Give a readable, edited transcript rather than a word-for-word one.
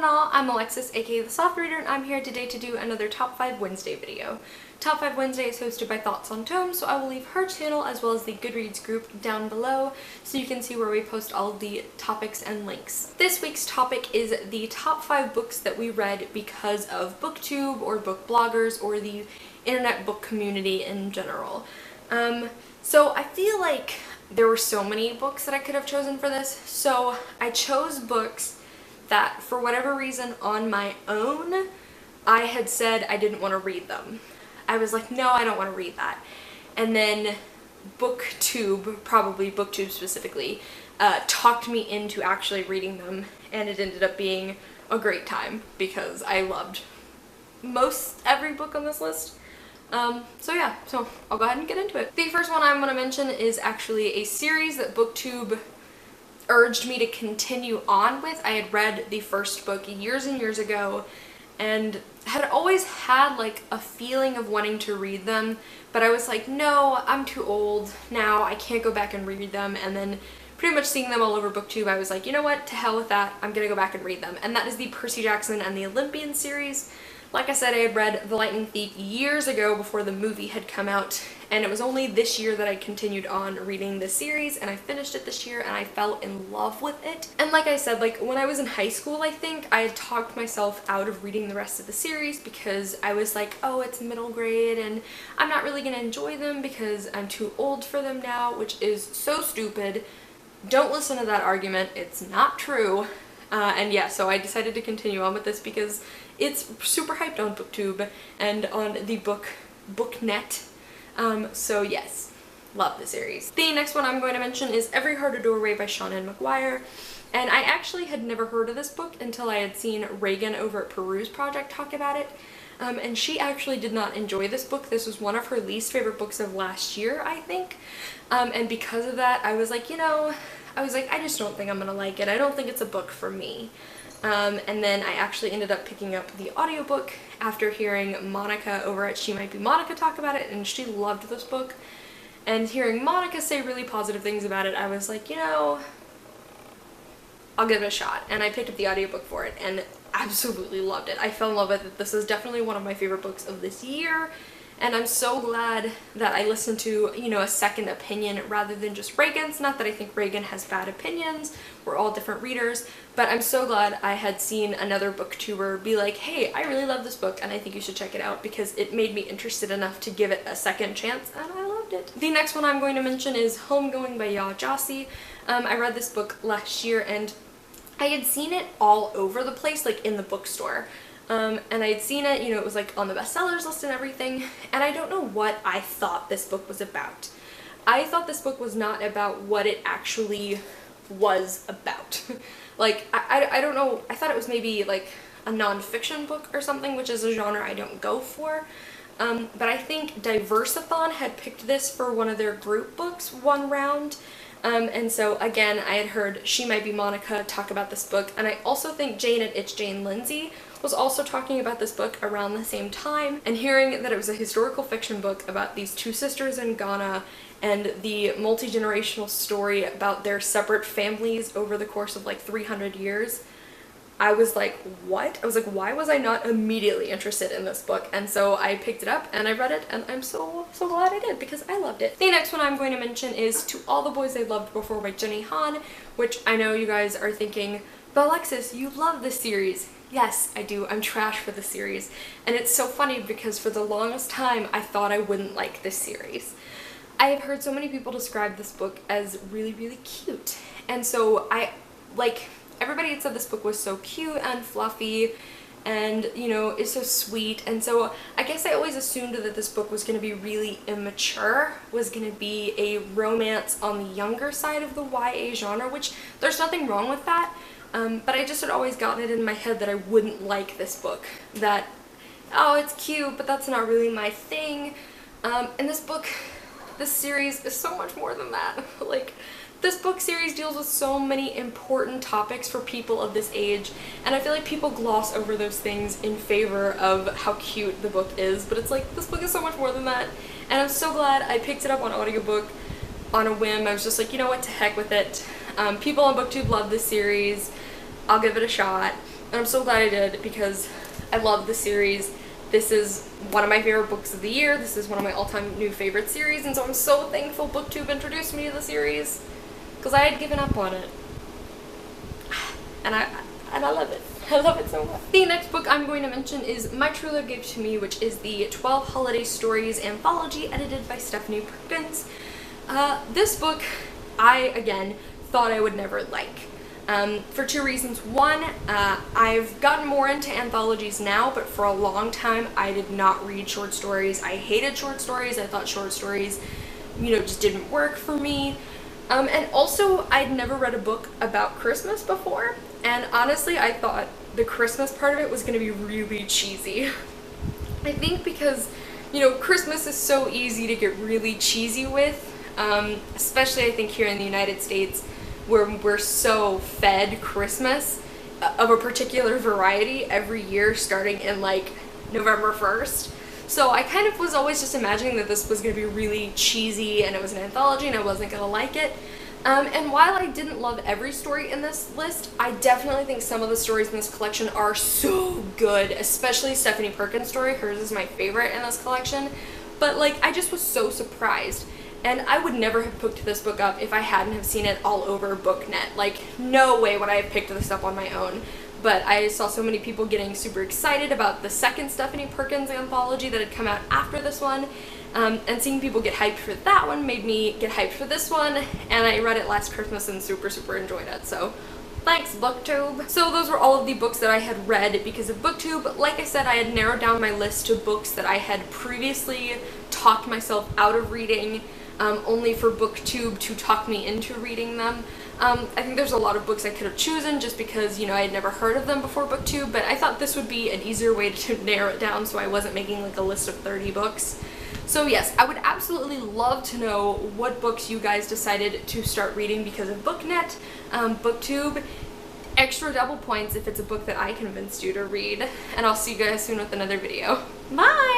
and all, I'm Alexis, aka The Soft Reader, and I'm here today to do another Top 5 Wednesday video. Top 5 Wednesday is hosted by Thoughts on Tome, so I will leave her channel as well as the Goodreads group down below so you can see where we post all the topics and links. This week's topic is the top 5 books that we read because of Booktube or book bloggers or the internet book community in general. So I feel like there were so many books that I could have chosen for this, so I chose books that for whatever reason on my own I had said I didn't want to read them. I was like, no, I don't want to read that. And then Booktube, probably Booktube specifically, talked me into actually reading them, and it ended up being a great time because I loved most every book on this list. So yeah, so I'll go ahead and get into it. The first one I'm going to mention is actually a series that Booktube urged me to continue on with. I had read the first book years and years ago and had always had like a feeling of wanting to read them, but I was like, no, I'm too old now, I can't go back and reread them. And then pretty much seeing them all over Booktube, I was like, you know what, to hell with that, I'm gonna go back and read them. And that is the Percy Jackson and the Olympians series. Like I said, I had read The Lightning Thief years ago before the movie had come out, and it was only this year that I continued on reading this series, and I finished it this year and I fell in love with it. And like I said, like when I was in high school, I think I had talked myself out of reading the rest of the series because I was like, oh, it's middle grade and I'm not really gonna enjoy them because I'm too old for them now, which is so stupid. Don't listen to that argument, it's not true. And yeah, so I decided to continue on with this because it's super hyped on Booktube and on the booknet. So yes, love the series. The next one I'm going to mention is Every Heart a Doorway by Seanan McGuire. And I actually had never heard of this book until I had seen Reagan over at Peruse Project talk about it. And she actually did not enjoy this book. This was one of her least favorite books of last year, I think. And because of that, I was like, you know, I just don't think I'm gonna like it. I don't think it's a book for me. And then I actually ended up picking up the audiobook after hearing Monica over at She Might Be Monica talk about it, and she loved this book. And hearing Monica say really positive things about it, I was like, you know, I'll give it a shot. And I picked up the audiobook for it and absolutely loved it. I fell in love with it. This is definitely one of my favorite books of this year. And I'm so glad that I listened to, you know, a second opinion rather than just Reagan's. Not that I think Reagan has bad opinions, we're all different readers, but I'm so glad I had seen another booktuber be like, hey, I really love this book and I think you should check it out, because it made me interested enough to give it a second chance, and I loved it. The next one I'm going to mention is Homegoing by Ya Jossi. I read this book last year and I had seen it all over the place, like in the bookstore. And I had seen it, you know, it was like on the bestsellers list and everything, and I don't know what I thought this book was about. I thought this book was not about what it actually was about. Like, I don't know, I thought it was maybe like a non-fiction book or something, which is a genre I don't go for. But I think Diversathon had picked this for one of their group books one round. And so again, I had heard She Might Be Monica talk about this book, and I also think Jane at It's Jane Lindsay was also talking about this book around the same time, and hearing that it was a historical fiction book about these two sisters in Ghana and the multi-generational story about their separate families over the course of like 300 years. I was like, what? I was like, why was I not immediately interested in this book? And so I picked it up and I read it, and I'm so glad I did because I loved it. The next one I'm going to mention is To All the Boys I Loved Before by Jenny Han, which I know you guys are thinking, but Alexis, you love this series. Yes, I do. I'm trash for the series. And it's so funny because for the longest time I thought I wouldn't like this series. I have heard so many people describe this book as really, really cute. And so everybody had said this book was so cute and fluffy and, you know, is so sweet. And so I guess I always assumed that this book was going to be really immature, was going to be a romance on the younger side of the YA genre, which there's nothing wrong with that. But I just had always gotten it in my head that I wouldn't like this book. That, oh, it's cute, but that's not really my thing. And this book, this series is so much more than that. Like, this book series deals with so many important topics for people of this age, and I feel like people gloss over those things in favor of how cute the book is, but it's like, this book is so much more than that, and I'm so glad I picked it up on audiobook on a whim. I was just like, you know what, to heck with it. People on Booktube love this series. I'll give it a shot. And I'm so glad I did because I love the series. This is one of my favorite books of the year. This is one of my all-time new favorite series, and so I'm so thankful Booktube introduced me to the series because I had given up on it. And I love it. I love it so much. The next book I'm going to mention is My True Love Gave to Me, which is the 12 Holiday Stories anthology edited by Stephanie Perkins. This book, I, again, thought I would never like. For two reasons. One, I've gotten more into anthologies now, but for a long time I did not read short stories. I hated short stories. I thought short stories, you know, just didn't work for me. And also, I'd never read a book about Christmas before, and honestly, I thought the Christmas part of it was going to be really cheesy. I think because, you know, Christmas is so easy to get really cheesy with, especially I think here in the United States, where we're so fed Christmas of a particular variety every year starting in like November 1st. So I kind of was always just imagining that this was going to be really cheesy and it was an anthology and I wasn't going to like it. And while I didn't love every story in this list, I definitely think some of the stories in this collection are so good, especially Stephanie Perkins' story. Hers is my favorite in this collection. But like, I just was so surprised. And I would never have picked this book up if I hadn't have seen it all over BookNet. Like, no way would I have picked this up on my own. But I saw so many people getting super excited about the second Stephanie Perkins anthology that had come out after this one. And seeing people get hyped for that one made me get hyped for this one. And I read it last Christmas and super enjoyed it. So thanks, Booktube. So those were all of the books that I had read because of Booktube. Like I said, I had narrowed down my list to books that I had previously talked myself out of reading, only for Booktube to talk me into reading them. I think there's a lot of books I could have chosen just because, you know, I had never heard of them before Booktube, but I thought this would be an easier way to narrow it down so I wasn't making like a list of 30 books. So yes, I would absolutely love to know what books you guys decided to start reading because of BookNet, Booktube. Extra double points if it's a book that I convinced you to read. And I'll see you guys soon with another video. Bye!